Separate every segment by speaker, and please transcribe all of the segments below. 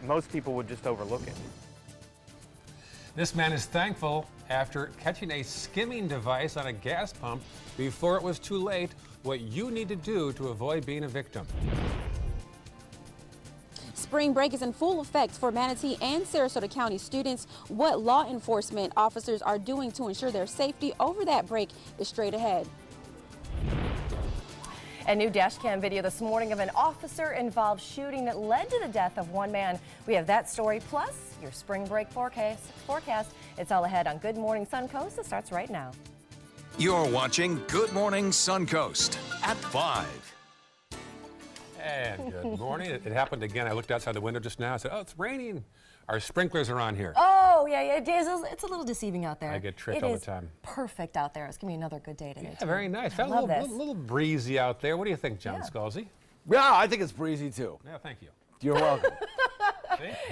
Speaker 1: most people would just overlook it.
Speaker 2: This man is thankful after catching a skimming device on a gas pump before it was too late. What you need to do to avoid being a victim.
Speaker 3: Spring break is in full effect for Manatee and Sarasota County students. What law enforcement officers are doing to ensure their safety over that break is straight ahead.
Speaker 4: A new dash cam video this morning of an officer-involved shooting that led to the death of one man. We have that story, plus your spring break forecast. It's all ahead on Good Morning Suncoast. It starts right now.
Speaker 5: You're watching Good Morning Suncoast at 5.
Speaker 2: And good morning. It happened again. I looked outside the window just now. I said, oh, it's raining. Our sprinklers are on here.
Speaker 4: Oh, yeah, it is. It's a little deceiving out there.
Speaker 2: I get tricked all the time.
Speaker 4: Perfect out there. It's going to be another good day today.
Speaker 2: Yeah, very nice.
Speaker 4: I love
Speaker 2: a little breezy out there. What do you think, John Scalzi?
Speaker 6: Yeah, I think it's breezy too.
Speaker 2: Yeah, thank you.
Speaker 6: You're welcome.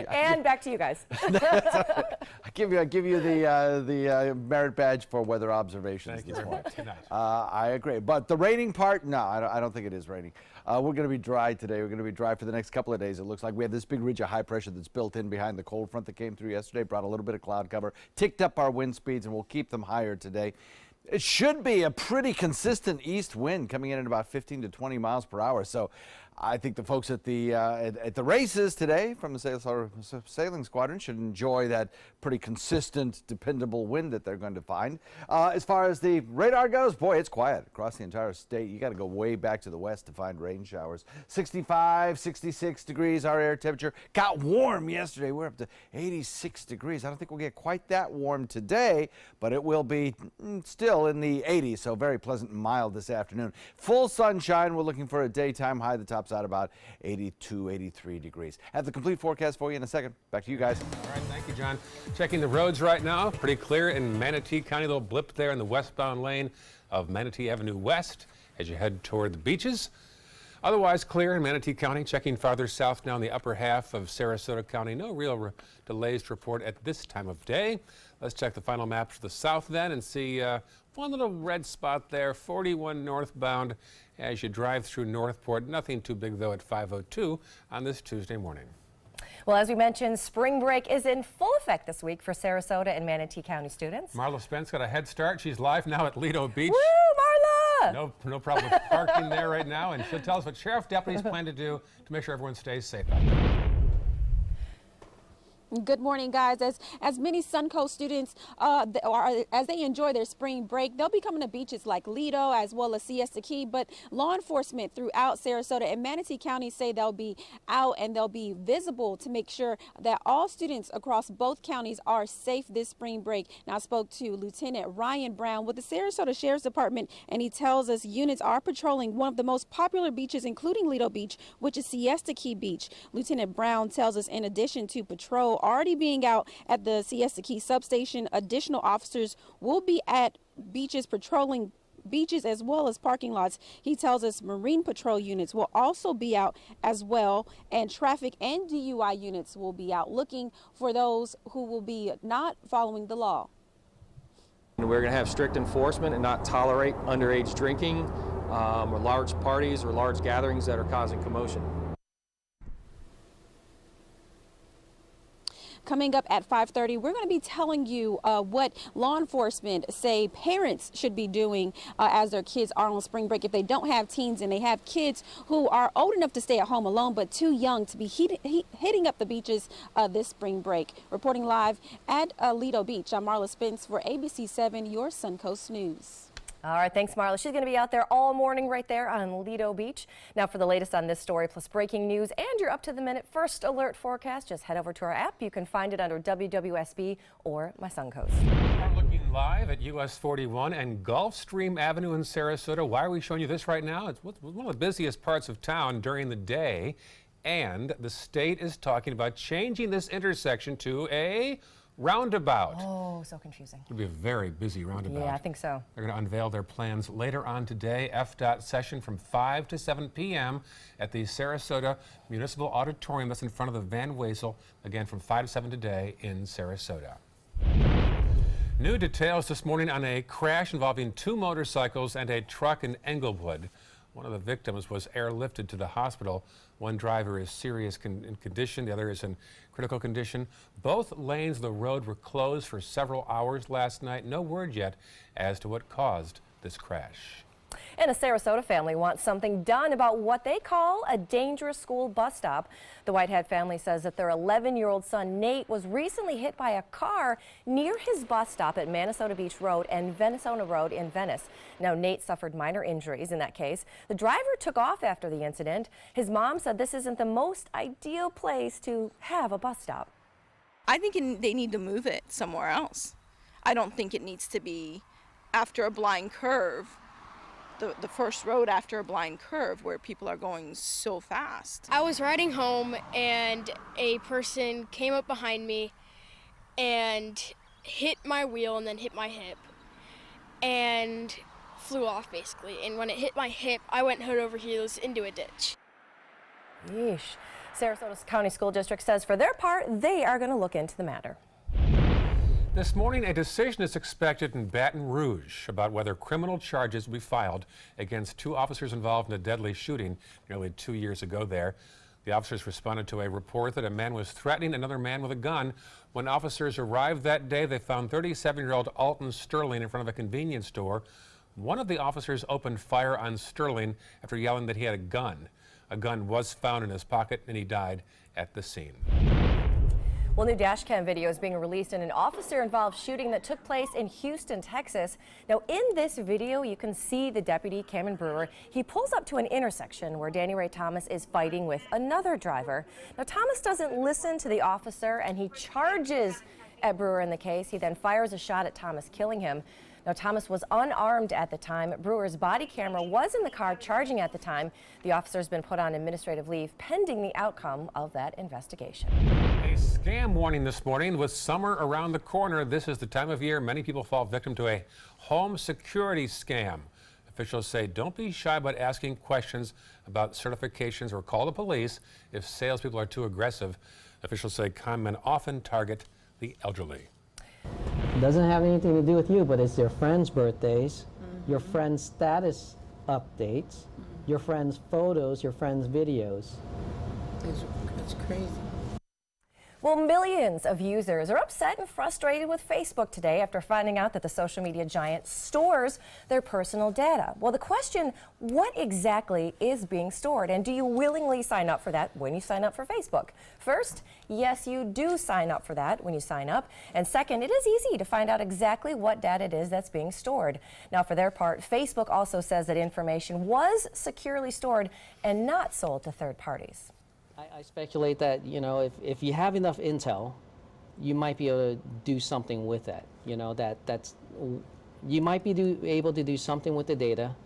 Speaker 4: And back to you guys.
Speaker 6: I give you the merit badge for weather observations
Speaker 2: Thank you
Speaker 6: this
Speaker 2: very
Speaker 6: morning.
Speaker 2: much. Nice.
Speaker 6: I agree, but the raining part, no, I don't think it is raining. We're going to be dry today. We're going to be dry for the next couple of days. It looks like we have this big ridge of high pressure that's built in behind the cold front that came through yesterday, brought a little bit of cloud cover, ticked up our wind speeds, and we'll keep them higher today. It should be a pretty consistent east wind coming in at about 15 to 20 miles per hour. So I think the folks at the races today from the sailing squadron should enjoy that pretty consistent, dependable wind that they're going to find. As far as the radar goes, boy, it's quiet across the entire state. You got to go way back to the west to find rain showers. 65, 66 degrees our air temperature. Got warm yesterday. We're up to 86 degrees. I don't think we'll get quite that warm today, but it will be still in the 80s, so very pleasant and mild this afternoon. Full sunshine. We're looking for a daytime high. The tops out about 82, 83 degrees. Have the complete forecast for you in a second. Back to you guys.
Speaker 2: All right, thank you, John. Checking the roads right now. Pretty clear in Manatee County. A little blip there in the westbound lane of Manatee Avenue West as you head toward the beaches. Otherwise clear in Manatee County. Checking farther south down the upper half of Sarasota County. No real delays to report at this time of day. Let's check the final map to the south then and see one little red spot there, 41 northbound as you drive through Northport. Nothing too big though at 5:02 on this Tuesday morning.
Speaker 4: Well, as we mentioned, spring break is in full effect this week for Sarasota and Manatee County students.
Speaker 2: Marla Spence got a head start. She's live now at Lido Beach.
Speaker 4: Woo, Marla!
Speaker 2: No problem with parking there right now, and she'll tell us what sheriff deputies plan to do to make sure everyone stays safe out there.
Speaker 3: Good morning, guys. As many Suncoast students, as they enjoy their spring break, they'll be coming to beaches like Lido as well as Siesta Key. But law enforcement throughout Sarasota and Manatee County say they'll be out and they'll be visible to make sure that all students across both counties are safe this spring break. Now, I spoke to Lieutenant Ryan Brown with the Sarasota Sheriff's Department, and he tells us units are patrolling one of the most popular beaches, including Lido Beach, which is Siesta Key Beach. Lieutenant Brown tells us in addition to patrol already being out at the Siesta Key substation, additional officers will be at beaches patrolling beaches as well as parking lots. He tells us Marine Patrol units will also be out as well, and traffic and DUI units will be out looking for those who will be not following the law.
Speaker 7: We're going to have strict enforcement and not tolerate underage drinking or large parties or large gatherings that are causing commotion.
Speaker 3: Coming up at 5:30, we're going to be telling you what law enforcement say parents should be doing as their kids are on spring break if they don't have teens and they have kids who are old enough to stay at home alone but too young to be hitting up the beaches this spring break. Reporting live at Lido Beach, I'm Marla Spence for ABC 7, your Suncoast News.
Speaker 4: All right, thanks, Marla. She's going to be out there all morning right there on Lido Beach. Now, for the latest on this story, plus breaking news and your up-to-the-minute first alert forecast, just head over to our app. You can find it under WWSB or My Suncoast.
Speaker 2: We're looking live at US 41 and Gulfstream Avenue in Sarasota. Why are we showing you this right now? It's one of the busiest parts of town during the day, and the state is talking about changing this intersection to a roundabout.
Speaker 4: Oh, so confusing.
Speaker 2: It'll be a very busy roundabout.
Speaker 4: Yeah, I think so.
Speaker 2: They're going to unveil their plans later on today. FDOT session from 5 to 7 p.m. at the Sarasota Municipal Auditorium. That's in front of the Van Wezel. Again, from 5 to 7 today in Sarasota. New details this morning on a crash involving 2 motorcycles and a truck in Englewood. One of the victims was airlifted to the hospital. One driver is serious in condition, the other is in critical condition. Both lanes of the road were closed for several hours last night. No word yet as to what caused this crash.
Speaker 4: And a Sarasota family wants something done about what they call a dangerous school bus stop. The Whitehead family says that their 11-year-old son Nate was recently hit by a car near his bus stop at Minnesota Beach Road and Venesona Road in Venice. Now, Nate suffered minor injuries in that case. The driver took off after the incident. His mom said this isn't the most ideal place to have a bus stop.
Speaker 8: I think they need to move it somewhere else. I don't think it needs to be after a blind curve. The first road after a blind curve where people are going so fast.
Speaker 9: I was riding home and a person came up behind me and hit my wheel and then hit my hip and flew off basically. And when it hit my hip, I went head over heels into a ditch.
Speaker 4: Yeesh. Sarasota County School District says for their part, they are going to look into the matter.
Speaker 2: This morning, a decision is expected in Baton Rouge about whether criminal charges will be filed against 2 officers involved in a deadly shooting nearly 2 years ago there. The officers responded to a report that a man was threatening another man with a gun. When officers arrived that day, they found 37-year-old Alton Sterling in front of a convenience store. One of the officers opened fire on Sterling after yelling that he had a gun. A gun was found in his pocket and he died at the scene.
Speaker 4: Well, new dashcam video is being released in an officer-involved shooting that took place in Houston, Texas. Now, in this video, you can see the deputy, Cameron Brewer. He pulls up to an intersection where Danny Ray Thomas is fighting with another driver. Now, Thomas doesn't listen to the officer, and he charges at Brewer in the case. He then fires a shot at Thomas, killing him. Now, Thomas was unarmed at the time. Brewer's body camera was in the car charging at the time. The officer's been put on administrative leave pending the outcome of that investigation.
Speaker 2: A scam warning this morning. With summer around the corner, this is the time of year many people fall victim to a home security scam. Officials say don't be shy about asking questions about certifications or call the police if salespeople are too aggressive. Officials say con men often target the elderly.
Speaker 10: It doesn't have anything to do with you, but it's their friends' birthdays, your friends' status updates, your friends' photos, your friends' videos.
Speaker 11: That's crazy.
Speaker 4: Well, millions of users are upset and frustrated with Facebook today after finding out that the social media giant stores their personal data. Well, the question, what exactly is being stored, and do you willingly sign up for that when you sign up for Facebook? First, yes, you do sign up for that when you sign up. And second, it is easy to find out exactly what data it is that's being stored. Now, for their part, Facebook also says that information was securely stored and not sold to third parties.
Speaker 10: I speculate that, you know, if you have enough intel, you might be able to do something with that. You know, you might be able to do something with the data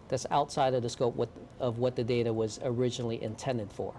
Speaker 10: that's outside of the scope of what the data was originally intended for.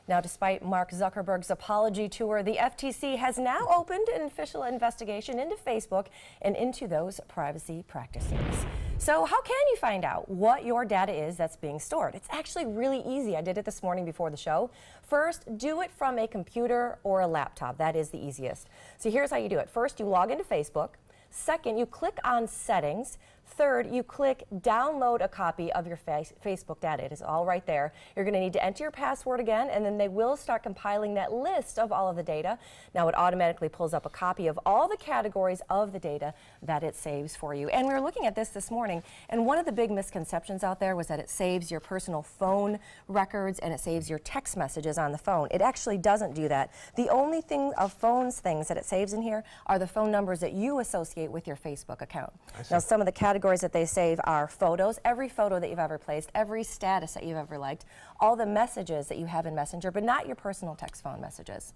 Speaker 4: Now, despite Mark Zuckerberg's apology tour, the FTC has now opened an official investigation into Facebook and into those privacy practices. So how can you find out what your data is that's being stored? It's actually really easy. I did it this morning before the show. First, do it from a computer or a laptop. That is the easiest. So here's how you do it. First, you log into Facebook. Second, you click on Settings. Third, you click download a copy of your Facebook data. It is all right there. You're going to need to enter your password again, and then they will start compiling that list of all of the data. Now, it automatically pulls up a copy of all the categories of the data that it saves for you. And we were looking at this morning, and one of the big misconceptions out there was that it saves your personal phone records and it saves your text messages on the phone. It actually doesn't do that. The only thing of things that it saves in here are the phone numbers that you associate with your Facebook account. Now, some of the categories that they save are photos, every photo that you've ever placed, every status that you've ever liked, all the messages that you have in Messenger, but not your personal text phone messages.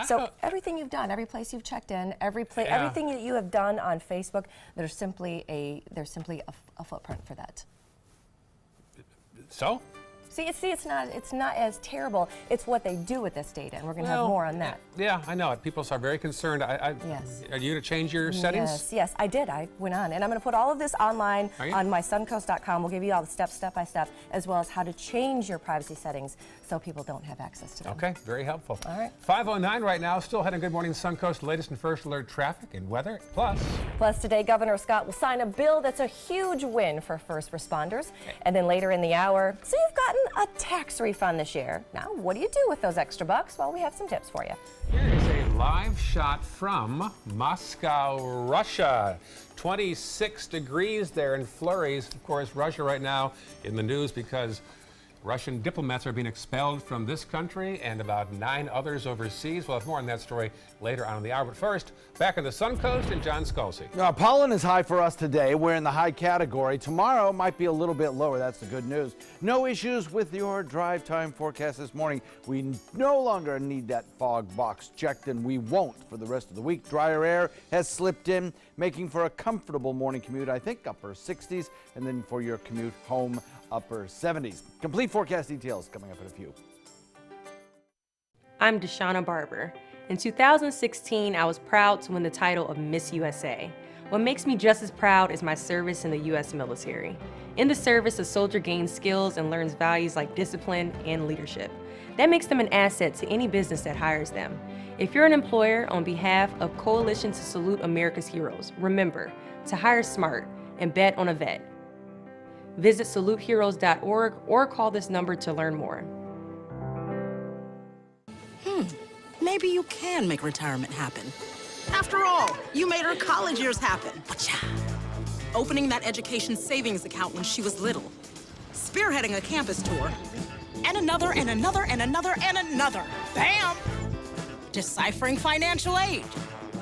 Speaker 4: So everything you've done, every place you've checked in, everything that you have done on Facebook, there's simply a footprint for that.
Speaker 2: So?
Speaker 4: See, it's not as terrible. It's what they do with this data, and we're going to have more on that.
Speaker 2: Yeah, I know it. People are very concerned.
Speaker 4: Yes.
Speaker 2: Are you going to change your settings?
Speaker 4: Yes, I did. I went on, and I'm going to put all of this online on mysuncoast.com. We'll give you all the steps, step by step, as well as how to change your privacy settings so people don't have access to them.
Speaker 2: Okay, very helpful.
Speaker 4: All right.
Speaker 2: 5:09 right now. Still heading Good Morning Suncoast, latest and first alert traffic and weather. Plus
Speaker 4: today, Governor Scott will sign a bill that's a huge win for first responders. And then later in the hour, so you've gotten a tax refund this year. Now, what do you do with those extra bucks? Well, we have some tips for you.
Speaker 2: Here is a live shot from Moscow, Russia. 26 degrees there in flurries. Of course, Russia right now in the news because Russian diplomats are being expelled from this country and about 9 others overseas. We'll have more on that story later on in the hour. But first, back on the Suncoast and John Scalzi.
Speaker 6: Now, pollen is high for us today. We're in the high category. Tomorrow might be a little bit lower. That's the good news. No issues with your drive time forecast this morning. We no longer need that fog box checked, and we won't for the rest of the week. Drier air has slipped in, making for a comfortable morning commute. I think upper 60s, and then for your commute home, upper 70s. Complete forecast details coming up in a few.
Speaker 12: I'm Deshauna Barber. In 2016, I was proud to win the title of Miss USA. What makes me just as proud is my service in the U.S. military. In the service, a soldier gains skills and learns values like discipline and leadership. That makes them an asset to any business that hires them. If you're an employer, on behalf of Coalition to Salute America's Heroes, remember to hire smart and bet on a vet. Visit saluteheroes.org or call this number to learn more.
Speaker 13: Maybe you can make retirement happen. After all, you made her college years happen. Opening that education savings account when she was little. Spearheading a campus tour. And another, and another, and another, and another. Bam! Deciphering financial aid.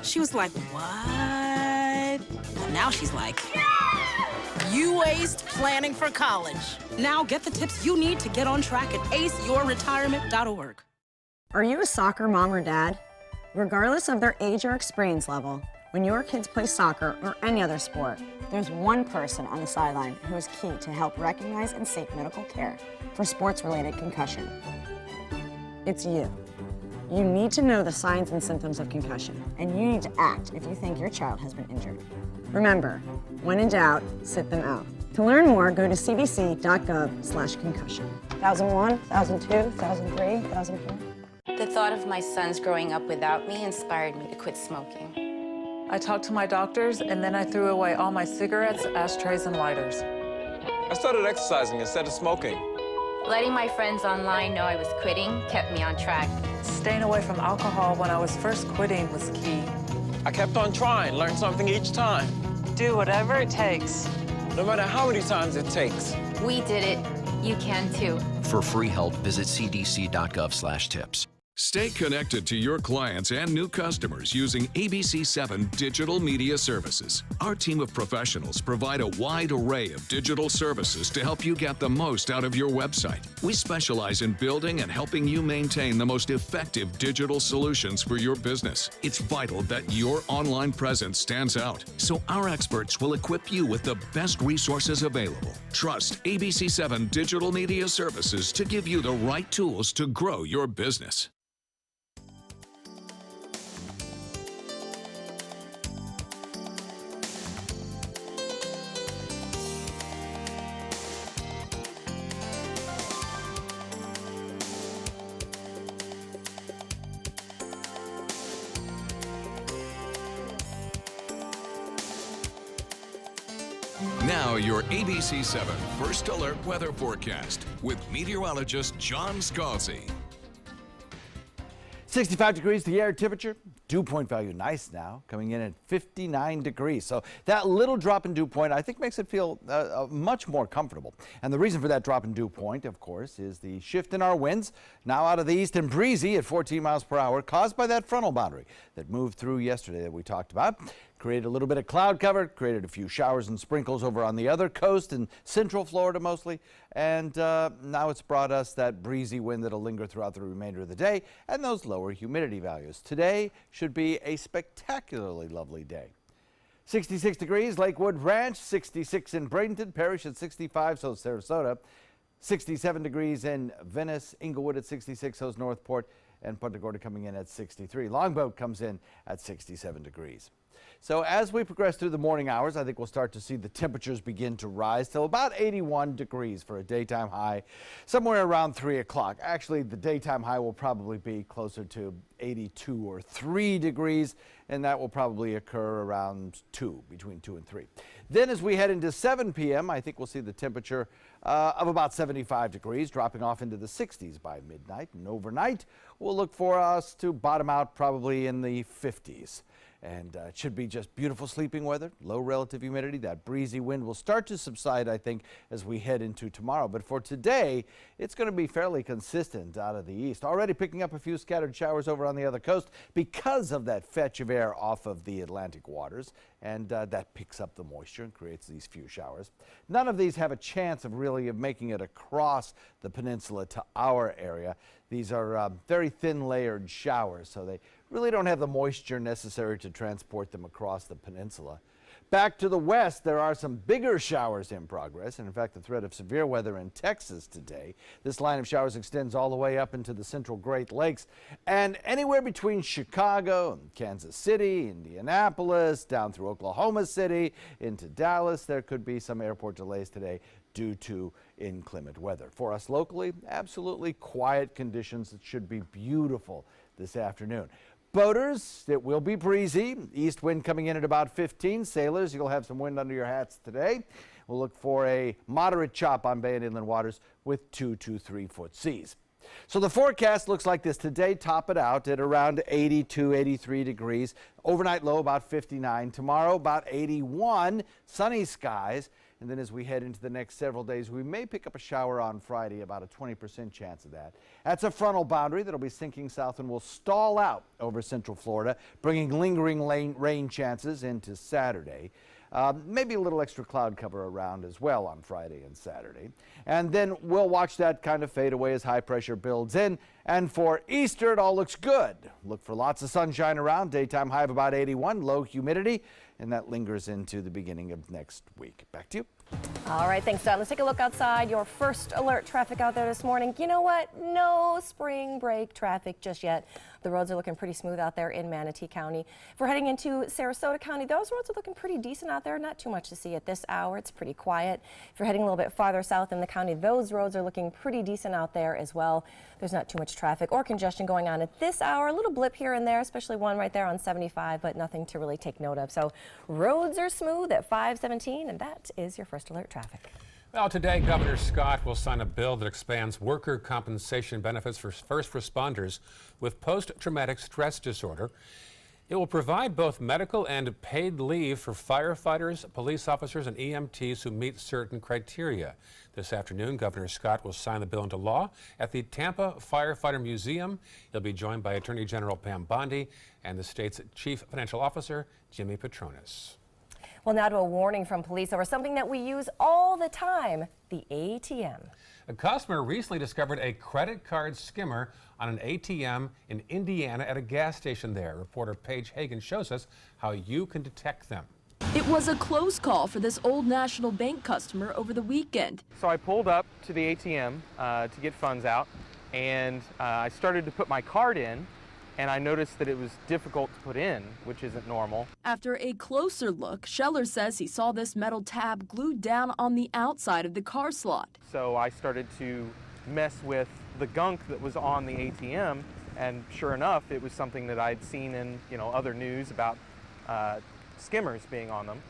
Speaker 13: She was like, what? Well, now she's like, you aced planning for college. Now get the tips you need to get on track at aceyourretirement.org.
Speaker 14: Are you a soccer mom or dad? Regardless of their age or experience level, when your kids play soccer or any other sport, there's one person on the sideline who is key to help recognize and seek medical care for sports-related concussion. It's you. You need to know the signs and symptoms of concussion, and you need to act if you think your child has been injured. Remember, when in doubt, sit them out. To learn more, go to cdc.gov/concussion. 1001, 1002, 1003, 1004.
Speaker 15: The thought of my sons growing up without me inspired me to quit smoking.
Speaker 16: I talked to my doctors, and then I threw away all my cigarettes, ashtrays, and lighters.
Speaker 17: I started exercising instead of smoking.
Speaker 15: Letting my friends online know I was quitting kept me on track.
Speaker 16: Staying away from alcohol when I was first quitting was key.
Speaker 17: I kept on trying, learned something each time.
Speaker 16: Do whatever it takes.
Speaker 17: No matter how many times it takes.
Speaker 15: We did it. You can too.
Speaker 18: For free help, visit cdc.gov/tips.
Speaker 5: Stay connected to your clients and new customers using ABC7 Digital Media Services. Our team of professionals provide a wide array of digital services to help you get the most out of your website. We specialize in building and helping you maintain the most effective digital solutions for your business. It's vital that your online presence stands out, so our experts will equip you with the best resources available. Trust ABC7 Digital Media Services to give you the right tools to grow your business. Now your ABC7 First Alert Weather Forecast with meteorologist John Scalzi.
Speaker 6: 65 degrees the air temperature. Dew point value nice now, coming in at 59 degrees. So that little drop in dew point, I think, makes it feel much more comfortable. And the reason for that drop in dew point, of course, is the shift in our winds, now out of the east and breezy at 14 miles per hour, caused by that frontal boundary that moved through yesterday that we talked about. Created a little bit of cloud cover, created a few showers and sprinkles over on the other coast in central Florida mostly, and now it's brought us that breezy wind that'll linger throughout the remainder of the day and those lower humidity values. Today should be a spectacularly lovely day. 66 degrees, Lakewood Ranch, 66 in Bradenton, Parish at 65, so Sarasota. 67 degrees in Venice, Inglewood at 66, Ho's Northport, and Punta Gorda coming in at 63. Longboat comes in at 67 degrees. So as we progress through the morning hours, I think we'll start to see the temperatures begin to rise till about 81 degrees for a daytime high somewhere around 3 o'clock. Actually, the daytime high will probably be closer to 82 or 3 degrees, and that will probably occur around between 2 and 3. Then as we head into 7 p.m., I think we'll see the temperature of about 75 degrees, dropping off into the 60s by midnight. And overnight, we'll look for us to bottom out probably in the 50s. And it should be just beautiful sleeping weather, low relative humidity. That breezy wind will start to subside, I think, as we head into tomorrow. But for today, it's going to be fairly consistent out of the east. Already picking up a few scattered showers over on the other coast because of that fetch of air off of the Atlantic waters. And that picks up the moisture and creates these few showers. None of these have a chance of really making it across the peninsula to our area. These are very thin layered showers, so they really don't have the moisture necessary to transport them across the peninsula. Back to the west, there are some bigger showers in progress, and in fact the threat of severe weather in Texas today. This line of showers extends all the way up into the central Great Lakes, and anywhere between Chicago and Kansas City, Indianapolis, down through Oklahoma City, into Dallas, there could be some airport delays today due to inclement weather. For us locally, absolutely quiet conditions. It should be beautiful this afternoon. Boaters, it will be breezy. East wind coming in at about 15. Sailors, you'll have some wind under your hats today. We'll look for a moderate chop on bay and inland waters with 2 to 3 foot seas. So the forecast looks like this today. Top it out at around 82, 83 degrees. Overnight low about 59. Tomorrow about 81. Sunny skies. And then as we head into the next several days, we may pick up a shower on Friday, about a 20% chance of that. That's a frontal boundary that'll be sinking south and will stall out over central Florida, bringing lingering rain chances into Saturday. Maybe a little extra cloud cover around as well on Friday and Saturday. And then we'll watch that kind of fade away as high pressure builds in. And for Easter, it all looks good. Look for lots of sunshine around, daytime high of about 81, low humidity, and that lingers into the beginning of next week. Back to you.
Speaker 4: All right, thanks, Don. Let's take a look outside. Your first alert traffic out there this morning. You know what? No spring break traffic just yet. The roads are looking pretty smooth out there in Manatee County. If we're heading into Sarasota County, those roads are looking pretty decent out there. Not too much to see at this hour. It's pretty quiet. If you're heading a little bit farther south in the county, those roads are looking pretty decent out there as well. There's not too much traffic or congestion going on at this hour. A little blip here and there, especially one right there on 75, but nothing to really take note of. So roads are smooth at 517, and that is your first alert traffic.
Speaker 2: Well, today, Governor Scott will sign a bill that expands worker compensation benefits for first responders with post-traumatic stress disorder. It will provide both medical and paid leave for firefighters, police officers, and EMTs who meet certain criteria. This afternoon, Governor Scott will sign the bill into law at the Tampa Firefighter Museum. He'll be joined by Attorney General Pam Bondi and the state's Chief Financial Officer, Jimmy Petronis.
Speaker 4: Well, now to a warning from police over something that we use all the time, the ATM.
Speaker 2: A customer recently discovered a credit card skimmer on an ATM in Indiana at a gas station there. Reporter Paige Hagan shows us how you can detect them.
Speaker 19: It was a close call for this Old National Bank customer over the weekend.
Speaker 1: So I pulled up to the ATM to get funds out, and I started to put my card in, and I noticed that it was difficult to put in, which isn't normal.
Speaker 19: After a closer look, Scheller says he saw this metal tab glued down on the outside of the car slot.
Speaker 1: So I started to mess with the gunk that was on the ATM, and sure enough, it was something that I'd seen in other news about skimmers being on them.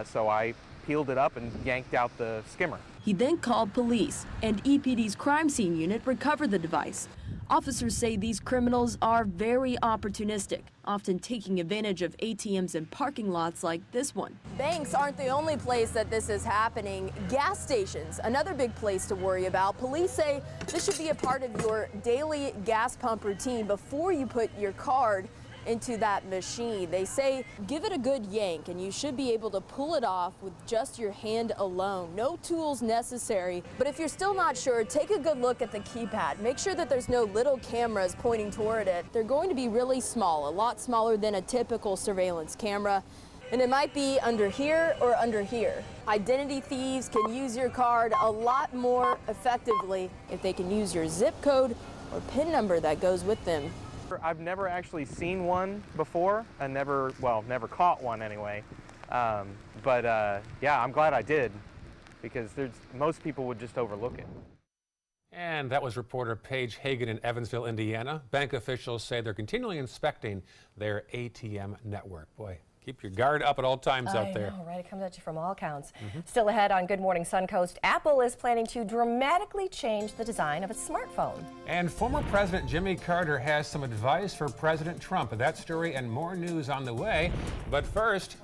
Speaker 1: So I peeled it up and yanked out the skimmer.
Speaker 19: He then called police, and EPD's crime scene unit recovered the device. Officers say these criminals are very opportunistic, often taking advantage of ATMs in parking lots like this one.
Speaker 20: Banks aren't the only place that this is happening. Gas stations, another big place to worry about. Police say this should be a part of your daily gas pump routine before you put your card into that machine. They say give it a good yank and you should be able to pull it off with just your hand alone. No tools necessary. But if you're still not sure, take a good look at the keypad. Make sure that there's no little cameras pointing toward it. They're going to be really small, a lot smaller than a typical surveillance camera. And it might be under here or under here. Identity thieves can use your card a lot more effectively if they can use your zip code or PIN number that goes with them.
Speaker 1: I've never actually seen one before, and never caught one anyway. Yeah, I'm glad I did, because most people would just overlook it.
Speaker 2: And that was reporter Paige Hagan in Evansville, Indiana. Bank officials say they're continually inspecting their ATM network. Boy, keep your guard up at all times out there.
Speaker 4: I know, right? It comes at you from all counts. Still ahead on Good Morning Suncoast, Apple is planning to dramatically change the design of its smartphone.
Speaker 2: And former President Jimmy Carter has some advice for President Trump. That story and more news on the way. But first,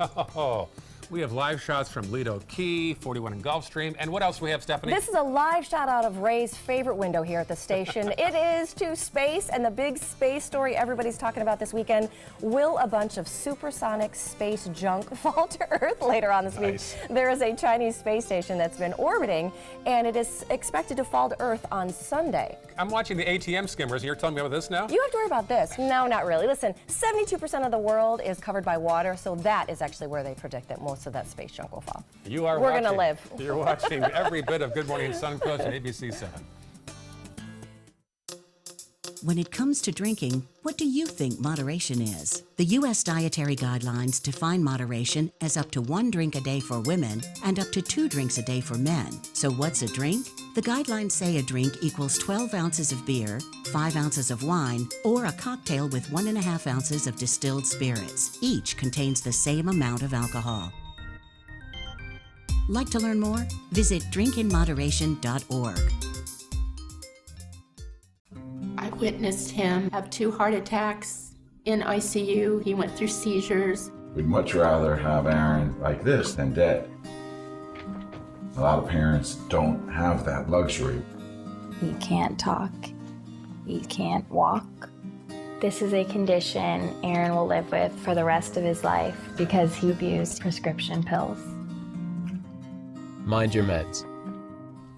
Speaker 2: we have live shots from Lido Key, 41 and Gulfstream. And what else do we have, Stephanie?
Speaker 4: This is a live shot out of Ray's favorite window here at the station. It is to space, and the big space story everybody's talking about this weekend. Will a bunch of supersonic space junk fall to Earth later on this week? There is a Chinese space station that's been orbiting, and it is expected to fall to Earth on Sunday.
Speaker 2: I'm watching the ATM skimmers, and you're telling me about this now?
Speaker 4: You have to worry about this. No, not really. Listen, 72% of the world is covered by water, so that is actually where they predict that most of that space junk will fall.
Speaker 2: We're
Speaker 4: going to live.
Speaker 2: You're watching every bit of Good Morning Suncoast on ABC 7.
Speaker 21: When it comes to drinking, what do you think moderation is? The U.S. dietary guidelines define moderation as up to 1 drink a day for women and up to 2 drinks a day for men. So what's a drink? The guidelines say a drink equals 12 ounces of beer, 5 ounces of wine, or a cocktail with 1.5 ounces of distilled spirits. Each contains the same amount of alcohol. Like to learn more? Visit drinkinmoderation.org.
Speaker 22: I witnessed him have 2 heart attacks in ICU. He went through seizures.
Speaker 23: We'd much rather have Aaron like this than dead. A lot of parents don't have that luxury.
Speaker 24: He can't talk. He can't walk. This is a condition Aaron will live with for the rest of his life because he abused prescription pills.
Speaker 25: Mind your meds.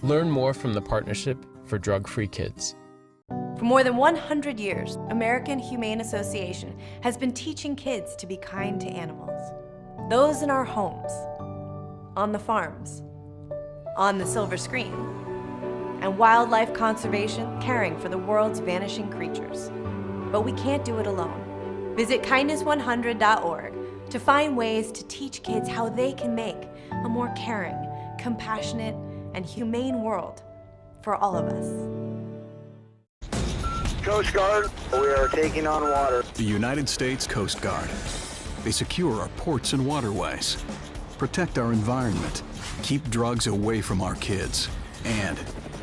Speaker 25: Learn more from the Partnership for Drug-Free Kids.
Speaker 12: For more than 100 years, American Humane Association has been teaching kids to be kind to animals. Those in our homes, on the farms, on the silver screen, and wildlife conservation, caring for the world's vanishing creatures. But we can't do it alone. Visit kindness100.org to find ways to teach kids how they can make a more caring, compassionate, and humane world for all of us.
Speaker 26: Coast Guard, we are taking on water.
Speaker 27: The United States Coast Guard. They secure our ports and waterways, protect our environment, keep drugs away from our kids, and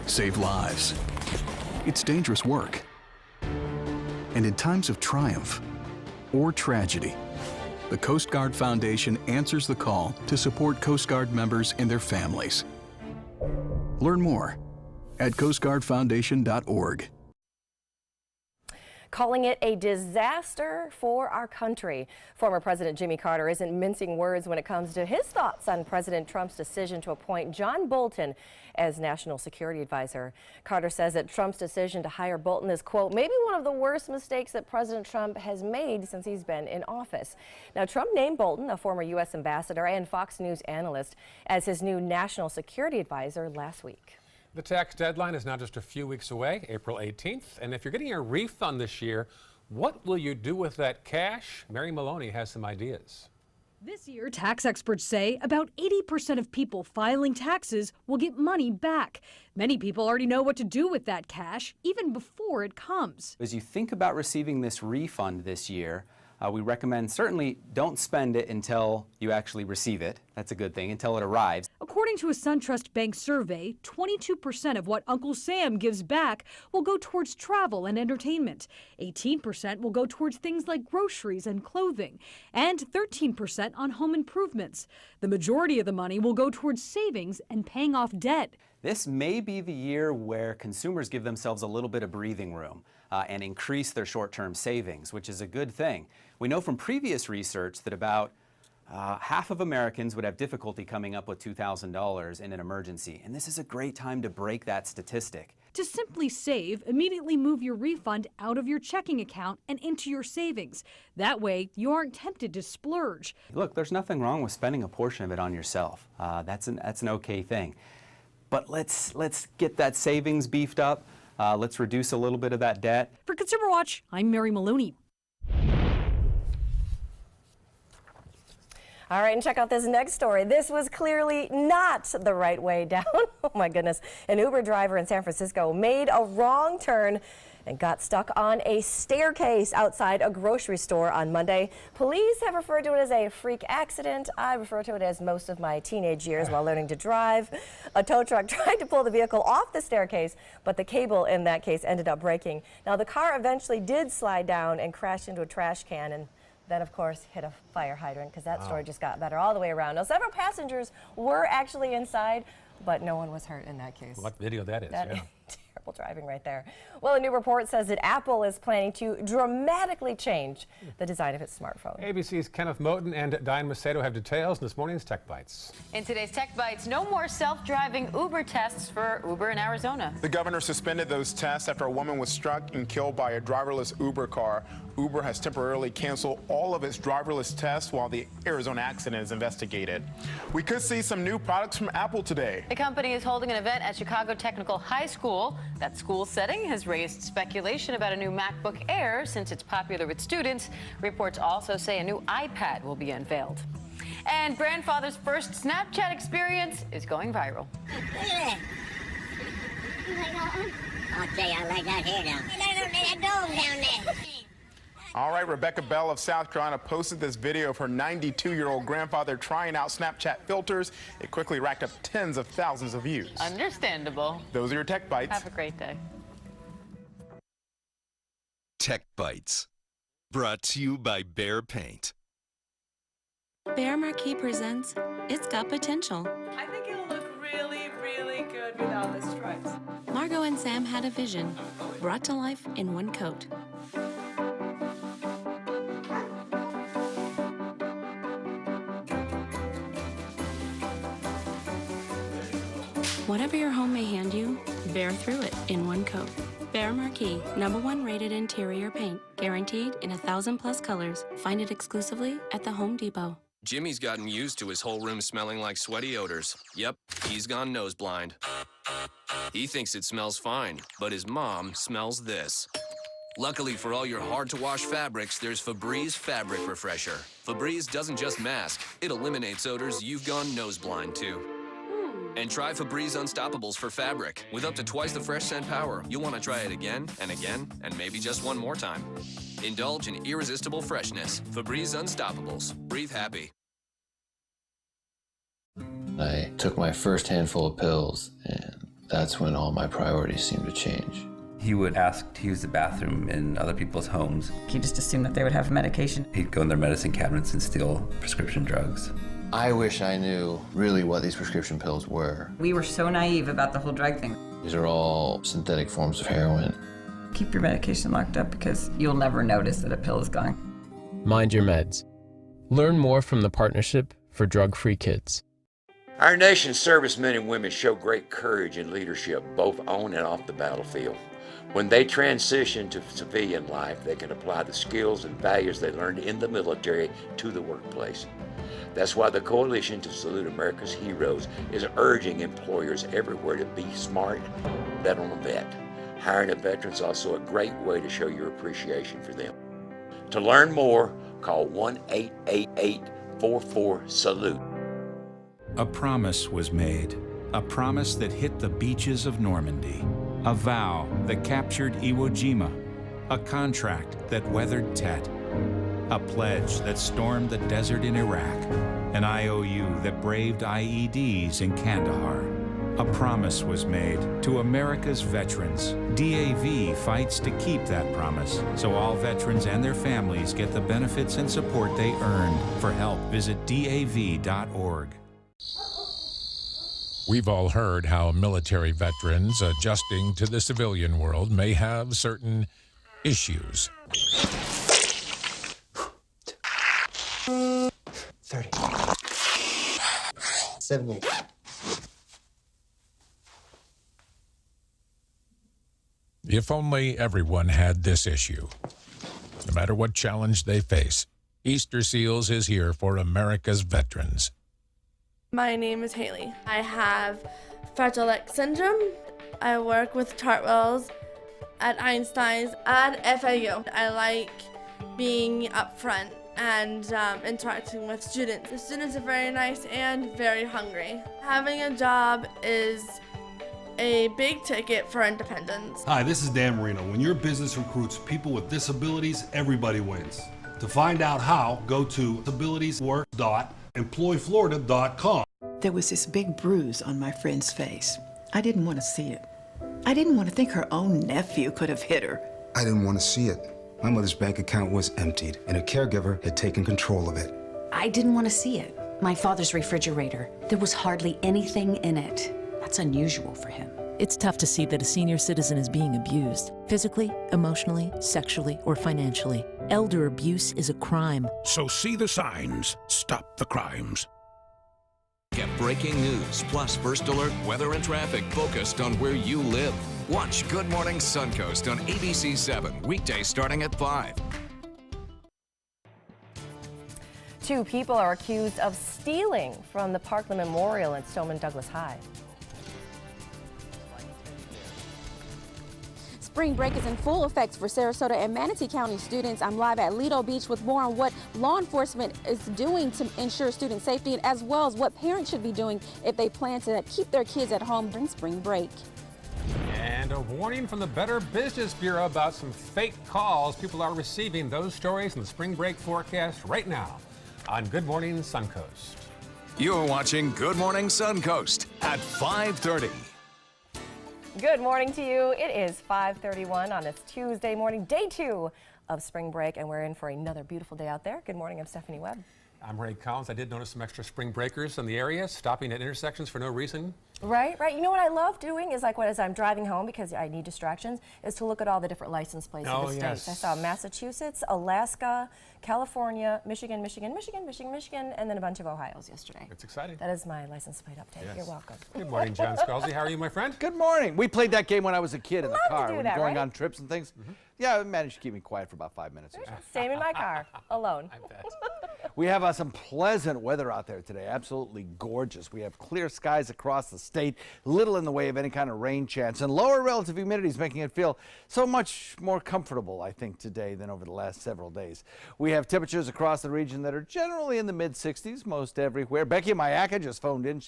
Speaker 27: save lives. It's dangerous work. And in times of triumph or tragedy, the Coast Guard Foundation answers the call to support Coast Guard members and their families. Learn more at coastguardfoundation.org.
Speaker 4: Calling it a disaster for our country. Former President Jimmy Carter isn't mincing words when it comes to his thoughts on President Trump's decision to appoint John Bolton as National Security Advisor. Carter says that Trump's decision to hire Bolton is, quote, maybe one of the worst mistakes that President Trump has made since he's been in office. Now, Trump named Bolton, a former U.S. ambassador and Fox News analyst, as his new National Security Advisor last week.
Speaker 2: The tax deadline is now just a few weeks away, April 18th. And if you're getting a refund this year, what will you do with that cash? Mary Maloney has some ideas.
Speaker 28: This year, tax experts say about 80% of people filing taxes will get money back. Many people already know what to do with that cash, even before it comes.
Speaker 29: As you think about receiving this refund this year, we recommend certainly don't spend it until you actually receive it. That's a good thing, until it arrives.
Speaker 28: According to a SunTrust Bank survey, 22% of what Uncle Sam gives back will go towards travel and entertainment. 18% will go towards things like groceries and clothing, and 13% on home improvements. The majority of the money will go towards savings and paying off debt.
Speaker 29: This may be the year where consumers give themselves a little bit of breathing room and increase their short-term savings, which is a good thing. We know from previous research that about half of Americans would have difficulty coming up with $2,000 in an emergency, and this is a great time to break that statistic.
Speaker 28: To simply save, immediately move your refund out of your checking account and into your savings. That way, you aren't tempted to splurge.
Speaker 29: Look, there's nothing wrong with spending a portion of it on yourself. That's an okay thing. But let's get that savings beefed up. Let's reduce a little bit of that debt.
Speaker 28: For Consumer Watch, I'm Mary Maloney.
Speaker 4: All right, and check out this next story. This was clearly not the right way down. Oh my goodness. An Uber driver in San Francisco made a wrong turn and got stuck on a staircase outside a grocery store on Monday. Police have referred to it as a freak accident. I refer to it as most of my teenage years while learning to drive. A tow truck tried to pull the vehicle off the staircase, but the cable in that case ended up breaking. Now, the car eventually did slide down and crashed into a trash can, and then, of course, hit a fire hydrant, because that story just got better all the way around. Now, several passengers were actually inside, but no one was hurt in that case.
Speaker 2: What video that is, yeah.
Speaker 4: Terrible driving right there. Well, a new report says that Apple is planning to dramatically change the design of its smartphone.
Speaker 2: ABC's Kenneth Moten and Diane Macedo have details in this morning's Tech Bites.
Speaker 3: In today's Tech Bites, no more self-driving Uber tests for Uber in Arizona.
Speaker 7: The governor suspended those tests after a woman was struck and killed by a driverless Uber car. Uber has temporarily canceled all of its driverless tests while the Arizona accident is investigated. We could see some new products from Apple today.
Speaker 3: The company is holding an event at Chicago Technical High School. That school setting has raised speculation about a new MacBook Air since it's popular with students. Reports also say a new iPad will be unveiled. And grandfather's first Snapchat experience is going viral.
Speaker 8: Look at that. You like that one? I'll tell you, I like that hair down. Hey, that dog down there.
Speaker 7: All right, Rebecca Bell of South Carolina posted this video of her 92-year-old grandfather trying out Snapchat filters. It quickly racked up tens of thousands of views.
Speaker 3: Understandable.
Speaker 7: Those are your Tech Bites.
Speaker 3: Have a great day.
Speaker 9: Tech Bites, brought to you by Behr Paint.
Speaker 10: Behr Marquee presents It's Got Potential.
Speaker 11: I think it'll look really, really good without the stripes.
Speaker 10: Margot and Sam had a vision, brought to life in one coat. Whatever your home may hand you, bear through it in one coat. Behr Marquee, #1 rated interior paint, guaranteed in 1,000+ colors. Find it exclusively at the Home Depot.
Speaker 18: Jimmy's gotten used to his whole room smelling like sweaty odors. Yep, he's gone nose blind. He thinks it smells fine, but his mom smells this. Luckily for all your hard-to-wash fabrics, there's Febreze Fabric Refresher. Febreze doesn't just mask, it eliminates odors you've gone nose blind to. And try Febreze Unstoppables for fabric. With up to twice the fresh scent power, you'll want to try it again and again, and maybe just one more time. Indulge in irresistible freshness. Febreze Unstoppables. Breathe happy.
Speaker 13: I took my first handful of pills, and that's when all my priorities seemed to change.
Speaker 14: He would ask to use the bathroom in other people's homes.
Speaker 16: He just assumed that they would have medication.
Speaker 14: He'd go in their medicine cabinets and steal prescription drugs.
Speaker 13: I wish I knew really what these prescription pills were.
Speaker 16: We were so naive about the whole drug thing.
Speaker 13: These are all synthetic forms of heroin.
Speaker 16: Keep your medication locked up because you'll never notice that a pill is gone.
Speaker 25: Mind your meds. Learn more from the Partnership for Drug-Free Kids.
Speaker 30: Our nation's servicemen and women show great courage and leadership both on and off the battlefield. When they transition to civilian life, they can apply the skills and values they learned in the military to the workplace. That's why the Coalition to Salute America's Heroes is urging employers everywhere to be smart, bet on a vet. Hiring a veteran is also a great way to show your appreciation for them. To learn more, call 1-888-44-SALUTE.
Speaker 31: A promise was made, a promise that hit the beaches of Normandy, a vow that captured Iwo Jima, a contract that weathered Tet, a pledge that stormed the desert in Iraq, an IOU that braved IEDs in Kandahar. A promise was made to America's veterans. DAV fights to keep that promise, so all veterans and their families get the benefits and support they earned. For help, visit DAV.org.
Speaker 32: We've all heard how military veterans adjusting to the civilian world may have certain issues.
Speaker 33: 30. 70.
Speaker 32: If only everyone had this issue. No matter what challenge they face, Easter Seals is here for America's veterans.
Speaker 1: My name is Haley. I have Fragile X syndrome. I work with Chartwells at Einstein's and FAU. I like being up front and interacting with students. The students are very nice and very hungry. Having a job is a big ticket for independence.
Speaker 5: Hi, this is Dan Marino. When your business recruits people with disabilities, everybody wins. To find out how, go to disabilitieswork.employflorida.com.
Speaker 6: There was this big bruise on my friend's face. I didn't want to see it. I didn't want to think her own nephew could have hit her.
Speaker 12: I didn't want to see it. My mother's bank account was emptied, and a caregiver had taken control of it.
Speaker 15: I didn't want to see it. My father's refrigerator, there was hardly anything in it. That's unusual for him.
Speaker 17: It's tough to see that a senior citizen is being abused, physically, emotionally, sexually, or financially. Elder abuse is a crime.
Speaker 19: So see the signs, stop the crimes.
Speaker 20: Get breaking news, plus first alert weather and traffic focused on where you live. Watch Good Morning Suncoast on ABC 7, weekdays starting at 5.
Speaker 4: 2 people are accused of stealing from the Parkland Memorial in Stoneman Douglas High.
Speaker 21: Spring break is in full effect for Sarasota and Manatee County students. I'm live at Lido Beach with more on what law enforcement is doing to ensure student safety, and as well as what parents should be doing if they plan to keep their kids at home during spring break.
Speaker 2: And a warning from the Better Business Bureau about some fake calls. People are receiving those stories in the spring break forecast right now on Good Morning Suncoast.
Speaker 20: You're watching Good Morning Suncoast at 5:30.
Speaker 4: Good morning to you. It is 5:31 on this Tuesday morning, day 2 of spring break, and we're in for another beautiful day out there. Good morning, I'm Stephanie Webb.
Speaker 2: I'm Ray Collins. I did notice some extra spring breakers in the area, stopping at intersections for no reason.
Speaker 4: Right. You know what I love doing is, like, as I'm driving home, because I need distractions, is to look at all the different license plates in the states. I saw Massachusetts, Alaska, California, Michigan, and then a bunch of Ohio's yesterday.
Speaker 2: It's exciting.
Speaker 4: That is my license plate update. Yes. You're welcome.
Speaker 2: Good morning, John Scalzi. How are you, my friend?
Speaker 22: Good morning. We played that game when I was a kid in the car, when going on trips and things.
Speaker 2: Mm-hmm.
Speaker 22: Yeah, it managed to keep me quiet for about 5 minutes or so.
Speaker 4: Same in my car, alone.
Speaker 2: I bet.
Speaker 22: We have some pleasant weather out there today, absolutely gorgeous. We have clear skies across the state, little in the way of any kind of rain chance, and lower relative humidity is making it feel so much more comfortable, I think, today than over the last several days. We have temperatures across the region that are generally in the mid-60s most everywhere. Becky Mayaka just phoned in.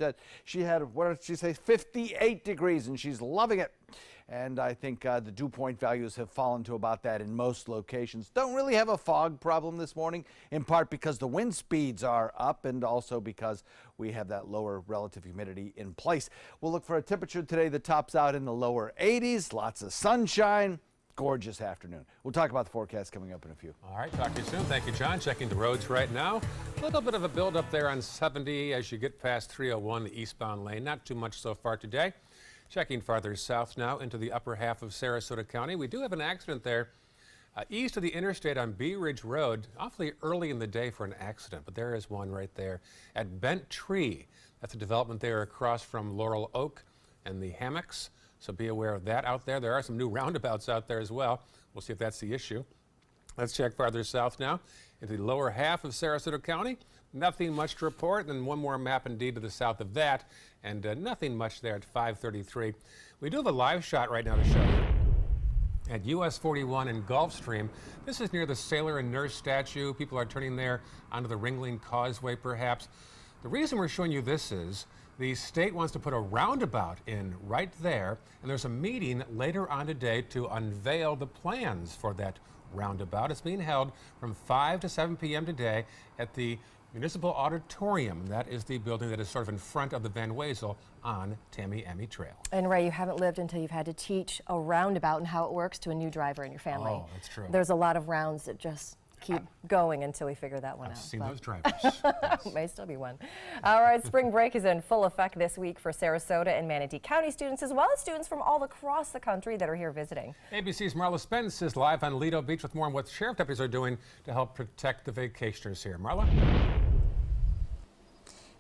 Speaker 22: She had, what did she say, 58 degrees, and she's loving it. And I think the dew point values have fallen to about that in most locations. Don't really have a fog problem this morning, in part because the wind speeds are up and also because we have that lower relative humidity in place. We'll look for a temperature today that tops out in the lower 80s, lots of sunshine. Gorgeous afternoon. We'll talk about the forecast coming up in a few.
Speaker 2: All right, talk to you soon. Thank you, John. Checking the roads right now. A little bit of a build up there on 70 as you get past 301, the eastbound lane. Not too much so far today. Checking farther south now into the upper half of Sarasota County. We do have an accident there east of the interstate on Bee Ridge Road. Awfully early in the day for an accident, but there is one right there at Bent Tree. That's a development there across from Laurel Oak and the hammocks. So be aware of that out there. There are some new roundabouts out there as well. We'll see if that's the issue. Let's check farther south now into the lower half of Sarasota County. Nothing much to report. And one more map indeed to the south of that. And nothing much there at 5:33. We do have a live shot right now to show you at US 41 in Gulfstream. This is near the Sailor and Nurse statue. People are turning there onto the Ringling Causeway perhaps. The reason we're showing you this is the state wants to put a roundabout in right there, and there's a meeting later on today to unveil the plans for that roundabout. It's being held from 5 to 7 p.m. today at the Municipal Auditorium. That is the building that is sort of in front of the Van Wezel on Tamiami Trail. And Ray, you haven't lived until you've had to teach a roundabout and how it works to a new driver in your family. Oh, that's true. There's a lot of rounds that just keep going until we figure that one out. I've seen those drivers. Yes. May still be one. All right, spring break is in full effect this week for Sarasota and Manatee County students, as well as students from all across the country that are here visiting. ABC's Marla Spence is live on Lido Beach with more on what sheriff deputies are doing to help protect the vacationers here. Marla?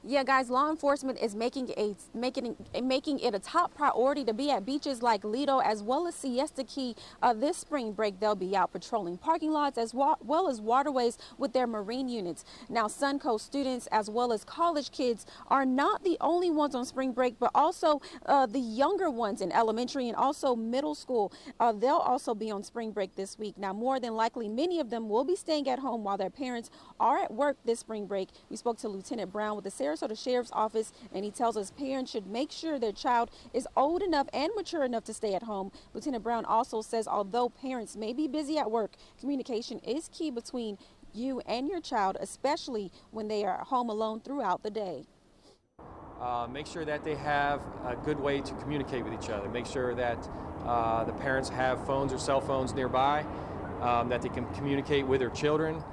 Speaker 21: Yeah, guys, law enforcement is making it a top priority to be at beaches like Lido as well as Siesta Key. This spring break, they'll be out patrolling parking lots as well as waterways with their marine units. Now, Suncoast students as well as college kids are not the only ones on spring break, but also the younger ones in elementary and also middle school. They'll also be on spring break this week. Now, more than likely, many of them will be staying at home while their parents are at work this spring break. We spoke to Lieutenant Brown with the Sarasota Sheriff's Office, and he tells us parents should make sure their child is old enough and mature enough to stay at home. Lieutenant Brown also says although parents may be busy at work, communication is key between you and your child, especially when they are home alone throughout the day.
Speaker 3: Make sure that they have a good way to communicate with each other. Make sure that the parents have phones or cell phones nearby, that they can communicate with their children.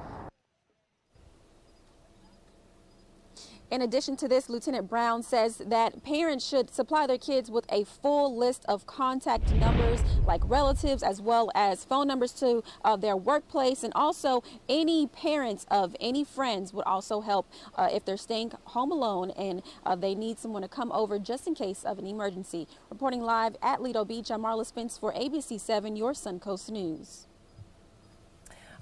Speaker 21: In addition to this, Lieutenant Brown says that parents should supply their kids with a full list of contact numbers like relatives as well as phone numbers to their workplace, and also any parents of any friends would also help if they're staying home alone and they need someone to come over just in case of an emergency. Reporting live at Lido Beach, I'm Marla Spence for ABC 7, your Suncoast News.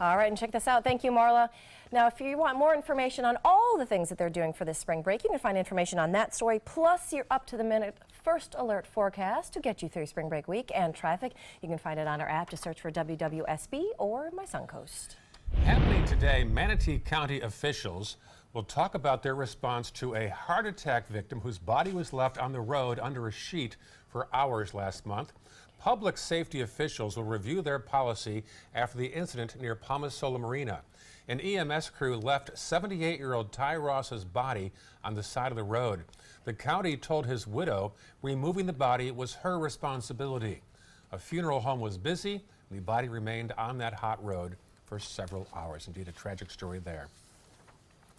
Speaker 4: All right, and check this out. Thank you, Marla. Now, if you want more information on all the things that they're doing for this spring break, you can find information on that story, plus your up-to-the-minute first alert forecast to get you through spring break week and traffic. You can find it on our app. Just search for WWSB or My Suncoast.
Speaker 2: Happening today, Manatee County officials will talk about their response to a heart attack victim whose body was left on the road under a sheet for hours last month. Public safety officials will review their policy after the incident near Palmas Sola Marina. An EMS crew left 78-year-old Ty Ross's body on the side of the road. The county told his widow removing the body was her responsibility. A funeral home was busy, and the body remained on that hot road for several hours. Indeed, a tragic story there.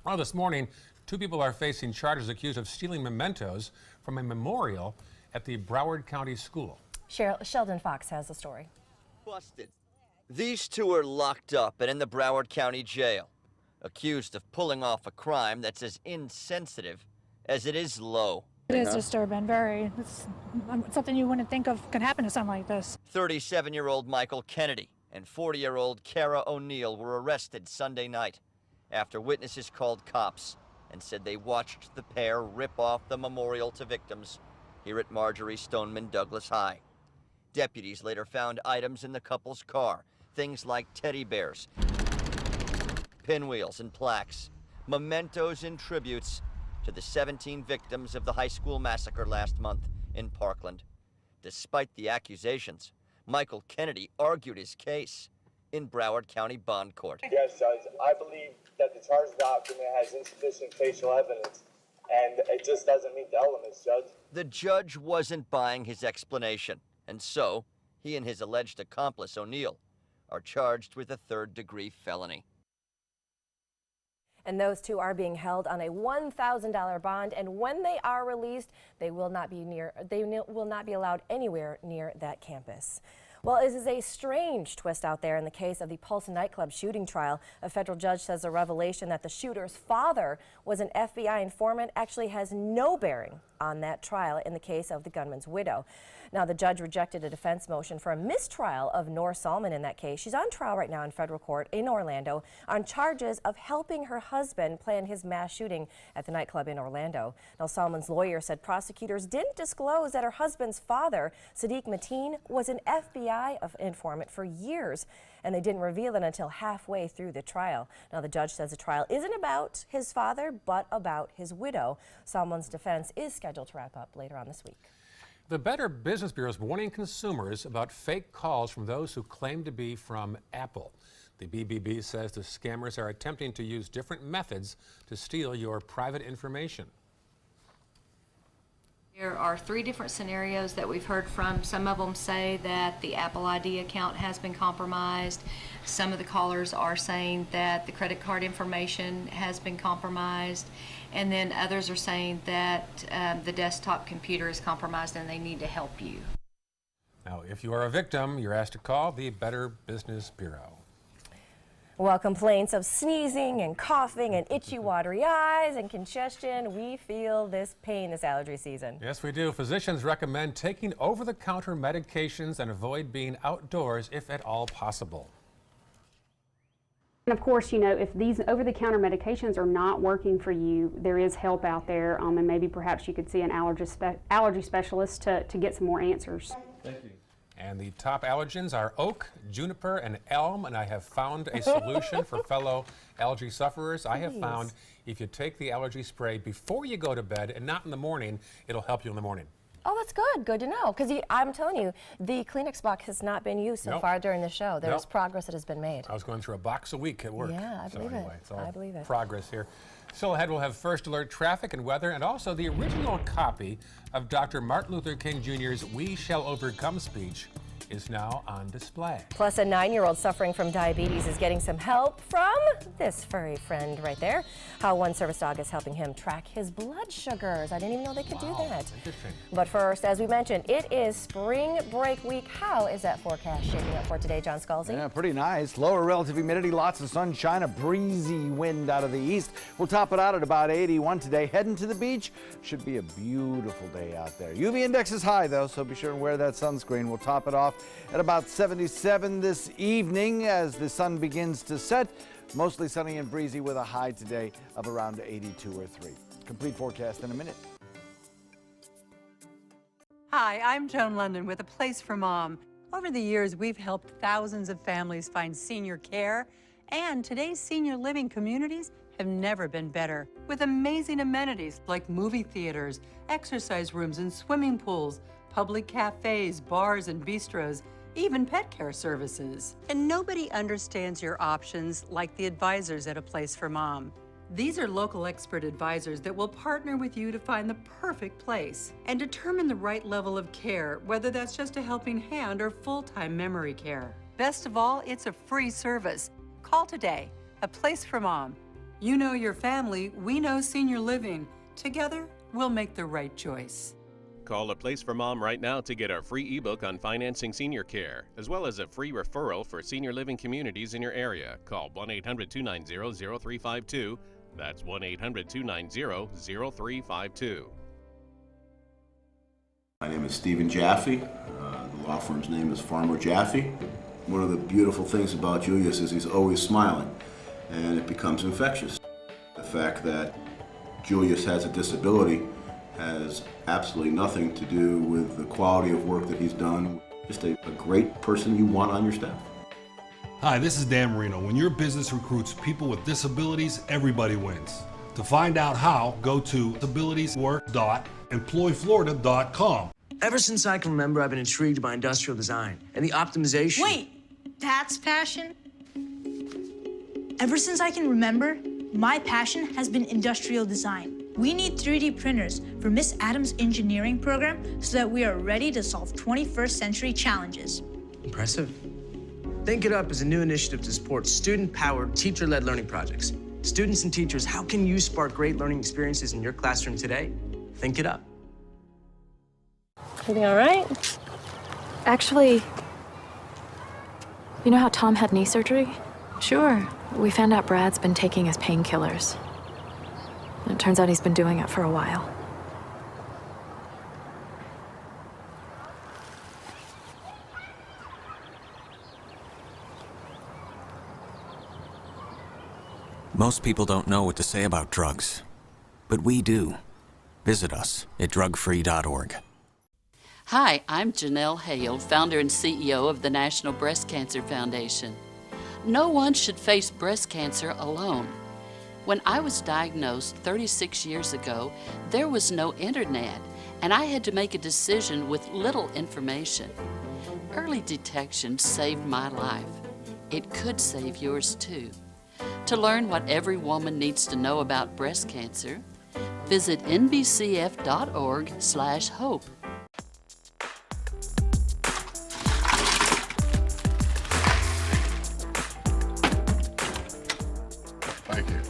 Speaker 2: Well, this morning, 2 people are facing charges accused of stealing mementos from a memorial at the Broward County School.
Speaker 4: Sheldon Fox has the story.
Speaker 7: Busted. These 2 are locked up and in the Broward County Jail, accused of pulling off a crime that's as insensitive as it is low.
Speaker 8: It is disturbing, very. It's something you wouldn't think of could happen to something like this.
Speaker 7: 37-year-old Michael Kennedy and 40-year-old Kara O'Neill were arrested Sunday night after witnesses called cops and said they watched the pair rip off the memorial to victims here at Marjorie Stoneman Douglas High. Deputies later found items in the couple's car, things like teddy bears, pinwheels and plaques, mementos and tributes to the 17 victims of the high school massacre last month in Parkland. Despite the accusations, Michael Kennedy argued his case in Broward County Bond Court.
Speaker 9: Yes, Judge, I believe that the charge document has insufficient facial evidence, and it just doesn't meet the elements, Judge.
Speaker 7: The judge wasn't buying his explanation, and so he and his alleged accomplice, O'Neill, are charged with a third-degree felony.
Speaker 4: And those 2 are being held on a $1,000 bond, and when they are released, they will not be allowed anywhere near that campus. Well, this is a strange twist out there in the case of the Pulse nightclub shooting trial. A federal judge says the revelation that the shooter's father was an FBI informant actually has no bearing on that trial in the case of the gunman's widow. Now, the judge rejected a defense motion for a mistrial of Nor Salman in that case. She's on trial right now in federal court in Orlando on charges of helping her husband plan his mass shooting at the nightclub in Orlando. Now, Salman's lawyer said prosecutors didn't disclose that her husband's father, Sadiq Mateen, was an FBI informant for years, and they didn't reveal it until halfway through the trial. Now, the judge says the trial isn't about his father, but about his widow. Salman's defense is scheduled to wrap up later on this week.
Speaker 2: The Better Business Bureau is warning consumers about fake calls from those who claim to be from Apple. The BBB says the scammers are attempting to use different methods to steal your private information.
Speaker 10: There are 3 different scenarios that we've heard from. Some of them say that the Apple ID account has been compromised. Some of the callers are saying that the credit card information has been compromised. And then others are saying that the desktop computer is compromised and they need to help you.
Speaker 2: Now, if you are a victim, you're asked to call the Better Business Bureau.
Speaker 4: Well, complaints of sneezing and coughing and itchy, watery eyes and congestion, we feel this pain this allergy season.
Speaker 2: Yes, we do. Physicians recommend taking over-the-counter medications and avoid being outdoors if at all possible.
Speaker 11: And of course, you know, if these over-the-counter medications are not working for you, there is help out there, and maybe perhaps you could see an allergy specialist to get some more answers.
Speaker 2: Thank you. And the top allergens are oak, juniper, and elm, and I have found a solution for fellow allergy sufferers. I have found if you take the allergy spray before you go to bed and not in the morning, it'll help you in the morning.
Speaker 4: Oh, that's good. Good to know. Because I'm telling you, the Kleenex box has not been used so far during the show. There's progress that has been made.
Speaker 2: I was going through a box a week at work.
Speaker 4: Yeah, I believe it.
Speaker 2: It's all
Speaker 4: I believe it.
Speaker 2: Progress here. Still ahead, we'll have First Alert traffic and weather, and also the original copy of Dr. Martin Luther King Jr.'s We Shall Overcome speech is now on display.
Speaker 4: Plus, a 9-year-old suffering from diabetes is getting some help from this furry friend right there. How one service dog is helping him track his blood sugars. I didn't even know they could do that.
Speaker 2: Interesting.
Speaker 4: But first, as we mentioned, it is spring break week. How is that forecast shaping up for today, John Scalzi?
Speaker 22: Yeah, pretty nice. Lower relative humidity, lots of sunshine, a breezy wind out of the east. We'll top it out at about 81 today. Heading to the beach, should be a beautiful day out there. UV index is high though, so be sure and wear that sunscreen. We'll top it off at about 77 this evening as the sun begins to set. Mostly sunny and breezy with a high today of around 82 or 3. Complete forecast in a minute.
Speaker 13: Hi, I'm Joan London with A Place for Mom. Over the years, we've helped thousands of families find senior care, and today's senior living communities have never been better. With amazing amenities like movie theaters, exercise rooms and swimming pools, public cafes, bars and bistros, even pet care services. And nobody understands your options like the advisors at A Place for Mom. These are local expert advisors that will partner with you to find the perfect place and determine the right level of care, whether that's just a helping hand or full-time memory care. Best of all, it's a free service. Call today. A Place for Mom. You know your family, we know senior living. Together, we'll make the right choice.
Speaker 14: Call A Place for Mom right now to get our free ebook on financing senior care, as well as a free referral for senior living communities in your area. Call 1-800-290-0352. That's 1-800-290-0352.
Speaker 16: My name is Stephen Jaffe. The law firm's name is Farmer Jaffe. One of the beautiful things about Julius is he's always smiling, and it becomes infectious. The fact that Julius has a disability has absolutely nothing to do with the quality of work that he's done. Just a great person you want on your staff.
Speaker 5: Hi, this is Dan Marino. When your business recruits people with disabilities, everybody wins. To find out how, go to disabilitieswork.employflorida.com.
Speaker 18: Ever since I can remember, I've been intrigued by industrial design and the optimization.
Speaker 23: Wait, that's passion? Ever since I can remember, my passion has been industrial design. We need 3D printers for Miss Adams' engineering program so that we are ready to solve 21st century challenges.
Speaker 18: Impressive. Think It Up is a new initiative to support student-powered, teacher-led learning projects. Students and teachers, how can you spark great learning experiences in your classroom today? Think It Up.
Speaker 24: Everything all right? Actually, you know how Tom had knee surgery? Sure. We found out Brad's been taking his painkillers. And it turns out he's been doing it for a while.
Speaker 25: Most people don't know what to say about drugs, but we do. Visit us at drugfree.org.
Speaker 26: Hi, I'm Janelle Hale, founder and CEO of the National Breast Cancer Foundation. No one should face breast cancer alone. When I was diagnosed 36 years ago, there was no internet, and I had to make a decision with little information. Early detection saved my life. It could save yours too. To learn what every woman needs to know about breast cancer, visit nbcf.org/hope.
Speaker 27: Thank you.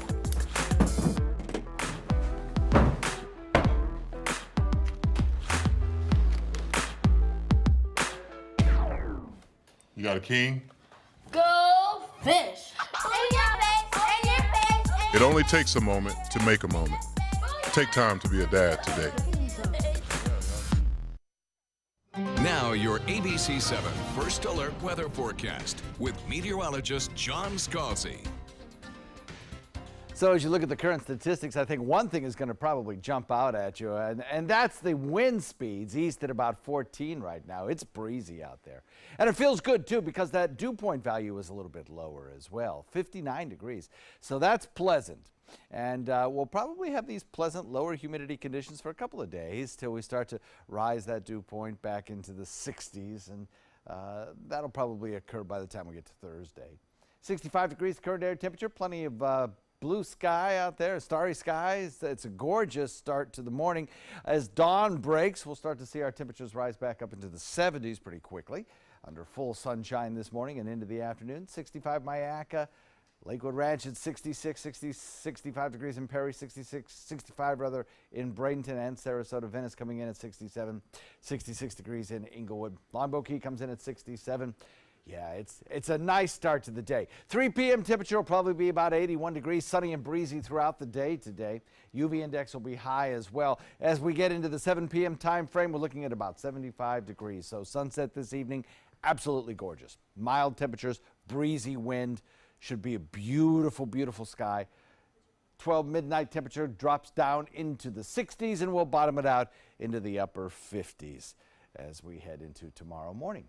Speaker 27: You got a king?
Speaker 1: Go fish!
Speaker 6: It only takes a moment to make a moment. Take time to be a dad today.
Speaker 12: Now your ABC 7 First Alert Weather Forecast with meteorologist John Scalzi.
Speaker 22: So as you look at the current statistics, I think one thing is going to probably jump out at you, and that's the wind speeds east at about 14 right now. It's breezy out there. And it feels good, too, because that dew point value is a little bit lower as well, 59 degrees. So that's pleasant. And we'll probably have these pleasant lower humidity conditions for a couple of days till we start to rise that dew point back into the 60s, and that'll probably occur by the time we get to Thursday. 65 degrees current air temperature, plenty of blue sky out there, starry skies. It's a gorgeous start to the morning. As dawn breaks, we'll start to see our temperatures rise back up into the 70s pretty quickly. Under full sunshine this morning and into the afternoon. 65 Mayaca, Lakewood Ranch at 66, 65 degrees in Perry, 65 rather in Bradenton and Sarasota. Venice coming in at 67, 66 degrees in Inglewood. Longboat Key comes in at 67. Yeah, it's a nice start to the day. 3 p.m. temperature will probably be about 81 degrees, sunny and breezy throughout the day today. UV index will be high as well. As we get into the 7 p.m. time frame, we're looking at about 75 degrees. So sunset this evening, absolutely gorgeous. Mild temperatures, breezy wind, should be a beautiful, beautiful sky. 12 midnight temperature drops down into the 60s, and we'll bottom it out into the upper 50s as we head into tomorrow morning.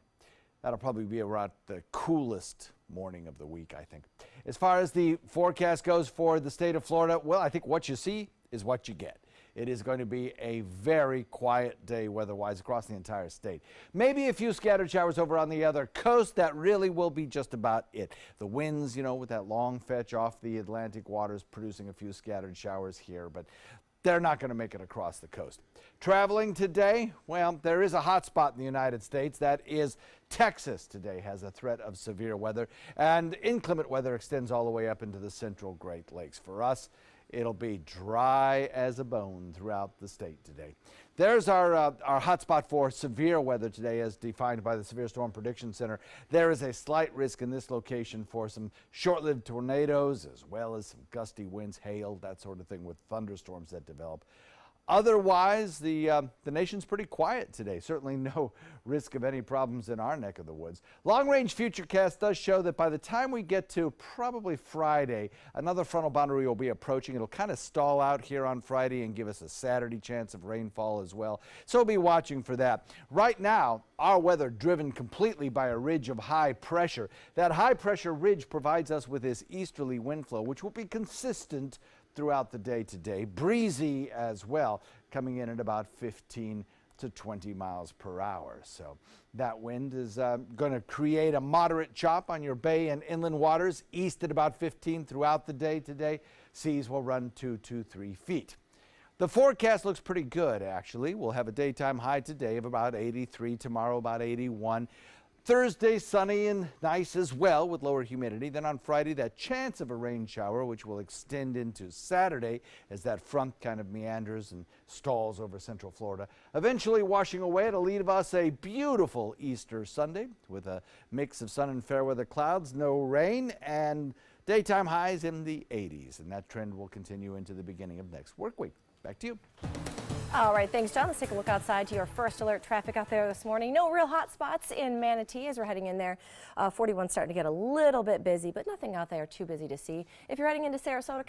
Speaker 22: That'll probably be around the coolest morning of the week, I think. As far as the forecast goes for the state of Florida, well, I think what you see is what you get. It is going to be a very quiet day weather-wise across the entire state. Maybe a few scattered showers over on the other coast. That really will be just about it. The winds, you know, with that long fetch off the Atlantic waters producing a few scattered showers here, but they're not going to make it across the coast. Traveling today, well, there is a hot spot in the United States. That is Texas today has a threat of severe weather, and inclement weather extends all the way up into the central Great Lakes. For us, it'll be dry as a bone throughout the state today. There's our hot spot for severe weather today as defined by the Severe Storm Prediction Center. There is a slight risk in this location for some short-lived tornadoes as well as some gusty winds, hail, that sort of thing with thunderstorms that develop. Otherwise, the nation's pretty quiet today. Certainly no risk of any problems in our neck of the woods. Long-range futurecast does show that by the time we get to probably Friday, another frontal boundary will be approaching. It'll kind of stall out here on Friday and give us a Saturday chance of rainfall as well. So we'll be watching for that. Right now, our weather driven completely by a ridge of high pressure. That high pressure ridge provides us with this easterly wind flow, which will be consistent throughout the day today. Breezy as well, coming in at about 15 to 20 miles per hour. So that wind is going to create a moderate chop on your bay and inland waters, east at about 15 throughout the day today. Seas will run 2 to 3 feet. The forecast looks pretty good, actually. We'll have a daytime high today of about 83, tomorrow about 81. Thursday, sunny and nice as well with lower humidity. Then on Friday, that chance of a rain shower, which will extend into Saturday as that front kind of meanders and stalls over central Florida. Eventually washing away, it'll leave us a beautiful Easter Sunday with a mix of sun and fair weather clouds, no rain, and daytime highs in the 80s. And that trend will continue into the beginning of next work week. Back to you.
Speaker 4: All right, thanks, John. Let's take a look outside to your first alert traffic out there this morning. No real hot spots in Manatee as we're heading in there. 41 starting to get a little bit busy, but nothing out there too busy to see. If you're heading into Sarasota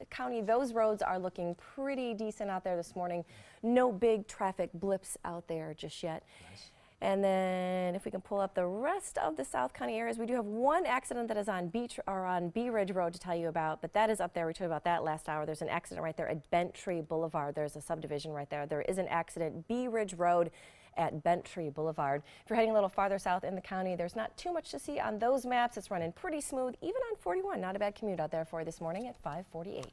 Speaker 4: County, those roads are looking pretty decent out there this morning. No big traffic blips out there just yet. Nice. And then if we can pull up the rest of the South County areas, we do have one accident that is on Bee Ridge Road to tell you about, but that is up there. We told you about that last hour. There's an accident right there at Bent Tree Boulevard. There's a subdivision right there. There is an accident, Bee Ridge Road at Bent Tree Boulevard. If you're heading a little farther south in the county, there's not too much to see on those maps. It's running pretty smooth, even on 41. Not a bad commute out there for you this morning at 5:48.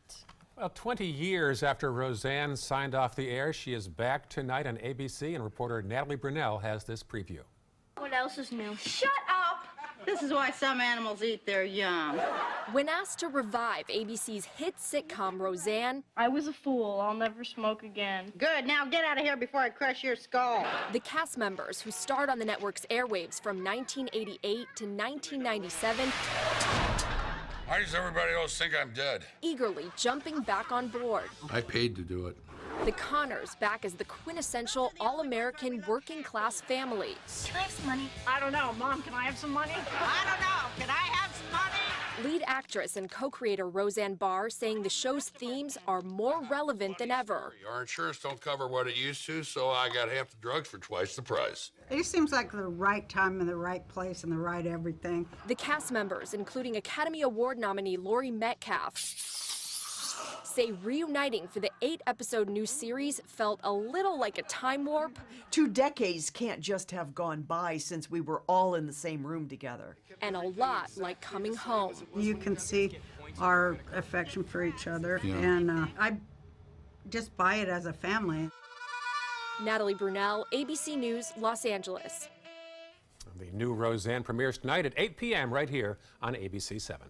Speaker 2: Well, 20 years after Roseanne signed off the air, she is back tonight on ABC, and reporter Natalie Brunell has this preview.
Speaker 15: What else is new? Shut up! This is why some animals eat their young.
Speaker 17: When asked to revive ABC's hit sitcom Roseanne,
Speaker 15: I was a fool. I'll never smoke again. Good. Now get out of here before I crush your skull.
Speaker 17: the cast members who starred on the network's airwaves from 1988 to 1997
Speaker 3: Why does everybody else think I'm dead?
Speaker 17: Eagerly jumping back on board.
Speaker 3: I paid to do it.
Speaker 17: The Connors back as the quintessential all-American working class family.
Speaker 15: Can I have some money? I don't know. Mom, can I have some money? I don't know. Can I have some money?
Speaker 17: Lead actress and co-creator Roseanne Barr saying the show's themes are more relevant than ever.
Speaker 3: Our insurance don't cover what it used to, so I got half the drugs for twice the price.
Speaker 8: It just seems like the right time and the right place and the right everything.
Speaker 17: The cast members, including Academy Award nominee Laurie Metcalf, say reuniting for the 8-episode new series felt a little like a time warp.
Speaker 9: 2 decades can't just have gone by since we were all in the same room together.
Speaker 17: And a lot like coming home.
Speaker 8: You can see our affection for each other, and I just buy it as a family.
Speaker 17: Natalie Brunell, ABC News, Los Angeles.
Speaker 2: The new Roseanne premieres tonight at 8 p.m. right here on ABC 7.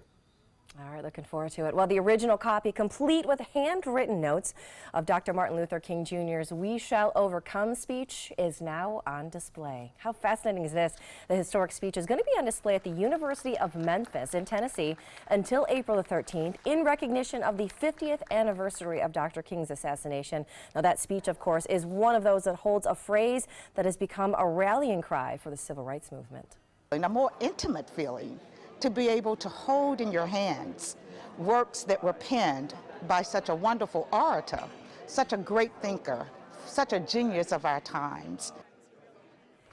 Speaker 4: All right, looking forward to it. Well, the original copy, complete with handwritten notes of Dr. Martin Luther King Jr.'s "We Shall Overcome" speech, is now on display. How fascinating is this? The historic speech is going to be on display at the University of Memphis in Tennessee until April the 13th in recognition of the 50th anniversary of Dr. King's assassination. Now, that speech, of course, is one of those that holds a phrase that has become a rallying cry for the civil rights movement.
Speaker 19: And a more intimate feeling to be able to hold in your hands works that were penned by such a wonderful orator, such a great thinker, such a genius of our times.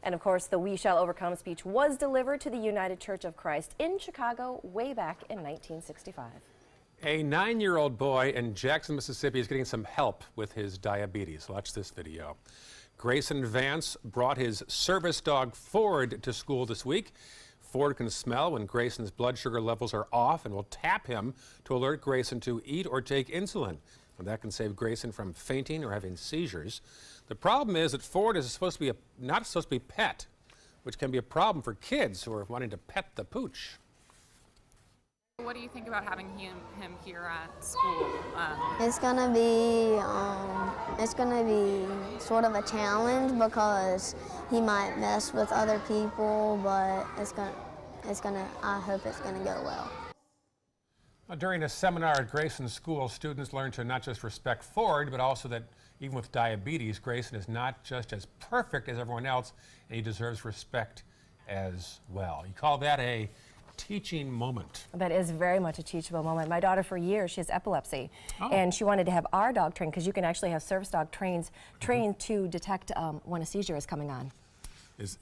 Speaker 4: And of course, the "We Shall Overcome" speech was delivered to the United Church of Christ in Chicago way back in 1965.
Speaker 2: A 9-year-old boy in Jackson, Mississippi is getting some help with his diabetes. Watch this video. Grayson Vance brought his service dog Ford to school this week. Ford can smell when Grayson's blood sugar levels are off and will tap him to alert Grayson to eat or take insulin. And that can save Grayson from fainting or having seizures. The problem is that Ford is not supposed to be pet, which can be a problem for kids who are wanting to pet the pooch.
Speaker 20: What do you think about having him here at school?
Speaker 21: It's gonna be sort of a challenge because he might mess with other people, but I hope it's gonna go well.
Speaker 2: During a seminar at Grayson's school, students learned to not just respect Ford, but also that even with diabetes, Grayson is not just as perfect as everyone else, and he deserves respect as well. You call that a teaching moment.
Speaker 4: That is very much a teachable moment. My daughter, for years, she has epilepsy, and she wanted to have our dog trained, because you can actually have service dog trained to detect when a seizure is coming on.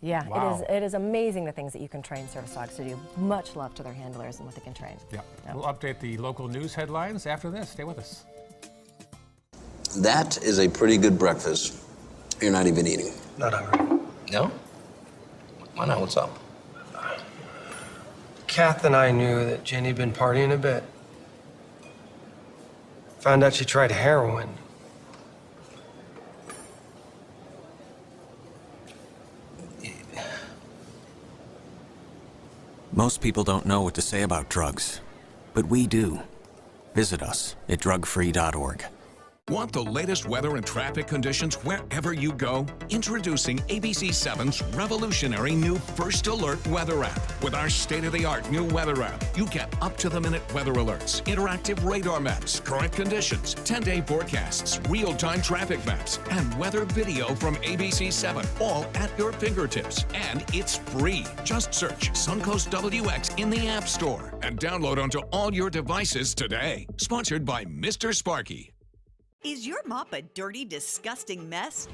Speaker 2: Wow.
Speaker 4: It is amazing the things that you can train service dogs to do. Much love to their handlers and what they can train.
Speaker 2: Yeah. We'll update the local news headlines after this. Stay with us.
Speaker 27: That is a pretty good breakfast. You're not even eating.
Speaker 18: Not hungry.
Speaker 27: No? Why not? What's up?
Speaker 18: Kath and I knew that Jenny had been partying a bit. Found out she tried heroin.
Speaker 25: Most people don't know what to say about drugs, but we do. Visit us at drugfree.org.
Speaker 12: Want the latest weather and traffic conditions wherever you go? Introducing ABC 7's revolutionary new First Alert weather app. With our state-of-the-art new weather app, you get up-to-the-minute weather alerts, interactive radar maps, current conditions, 10-day forecasts, real-time traffic maps, and weather video from ABC 7, all at your fingertips. And it's free. Just search Suncoast WX in the App Store and download onto all your devices today. Sponsored by Mr. Sparky.
Speaker 28: Is your mop a dirty, disgusting mess?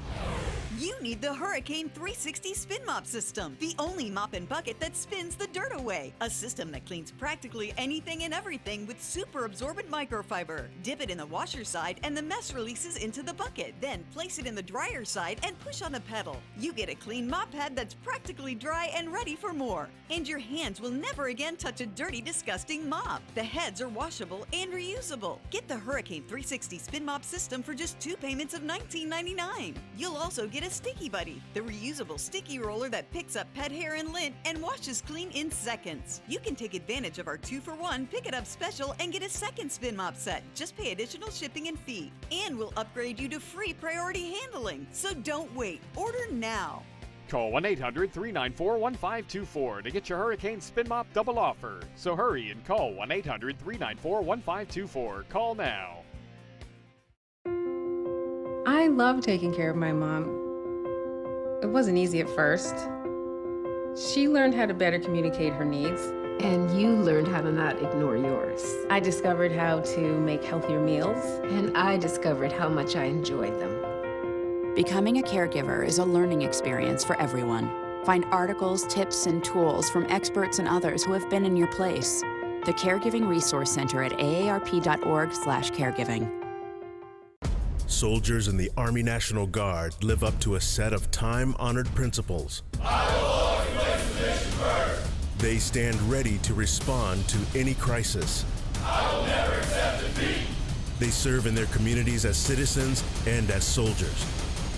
Speaker 28: You need the Hurricane 360 Spin Mop System, the only mop and bucket that spins the dirt away. A system that cleans practically anything and everything with super absorbent microfiber. Dip it in the washer side and the mess releases into the bucket. Then place it in the dryer side and push on the pedal. You get a clean mop pad that's practically dry and ready for more. And your hands will never again touch a dirty, disgusting mop. The heads are washable and reusable. Get the Hurricane 360 Spin Mop System for just 2 payments of $19.99. You'll also get a Sticky Buddy, the reusable sticky roller that picks up pet hair and lint and washes clean in seconds. You can take advantage of our 2-for-1 Pick It Up special and get a second spin mop set. Just pay additional shipping and fee. And we'll upgrade you to free priority handling. So don't wait. Order now.
Speaker 5: Call 1-800-394-1524 to get your Hurricane Spin Mop double offer. So hurry and call 1-800-394-1524. Call now.
Speaker 7: I love taking care of my mom. It wasn't easy at first. She learned how to better communicate her needs. And you learned how to not ignore yours. I discovered how to make healthier meals. And I discovered how much I enjoyed them.
Speaker 10: Becoming a caregiver is a learning experience for everyone. Find articles, tips, and tools from experts and others who have been in your place. The Caregiving Resource Center at aarp.org/caregiving.
Speaker 11: Soldiers in the Army National Guard live up to a set of time-honored principles.
Speaker 13: I will always place the mission first.
Speaker 11: They stand ready to respond to any crisis.
Speaker 13: I will never accept defeat.
Speaker 11: They serve in their communities as citizens and as soldiers.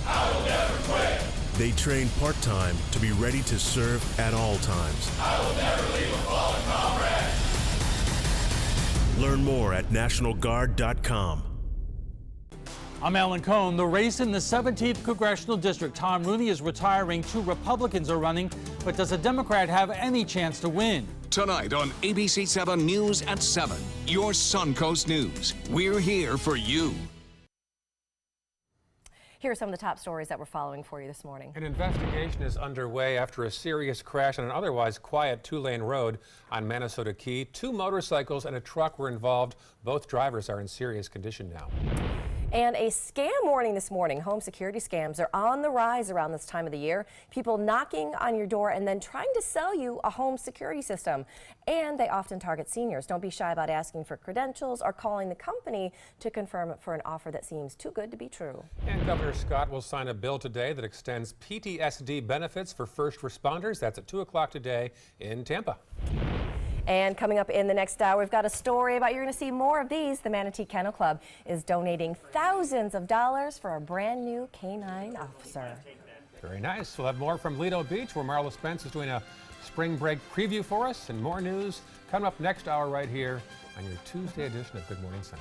Speaker 13: I will never quit.
Speaker 11: They train part-time to be ready to serve at all times.
Speaker 13: I will never leave a fallen comrade.
Speaker 11: Learn more at nationalguard.com.
Speaker 14: I'm Alan Cohn. The race in the 17th Congressional District. Tom Rooney is retiring. 2 Republicans are running, but does a Democrat have any chance to win?
Speaker 12: Tonight on ABC 7 News at 7, your Suncoast News. We're here for you.
Speaker 4: Here are some of the top stories that we're following for you this morning.
Speaker 2: An investigation is underway after a serious crash on an otherwise quiet 2-lane road on Minnesota Key. 2 motorcycles and a truck were involved. Both drivers are in serious condition now.
Speaker 4: And a scam warning this morning. Home security scams are on the rise around this time of the year. People knocking on your door and then trying to sell you a home security system. And they often target seniors. Don't be shy about asking for credentials or calling the company to confirm it for an offer that seems too good to be true.
Speaker 2: And Governor Scott will sign a bill today that extends PTSD benefits for first responders. That's at 2 o'clock today in Tampa.
Speaker 4: And coming up in the next hour, we've got a story about, you're going to see more of these. The Manatee Kennel Club is donating thousands of dollars for a brand new canine officer.
Speaker 2: Very nice. We'll have more from Lido Beach, where Marla Spence is doing a spring break preview for us, and more news coming up next hour right here on your Tuesday edition of Good Morning Suncoast.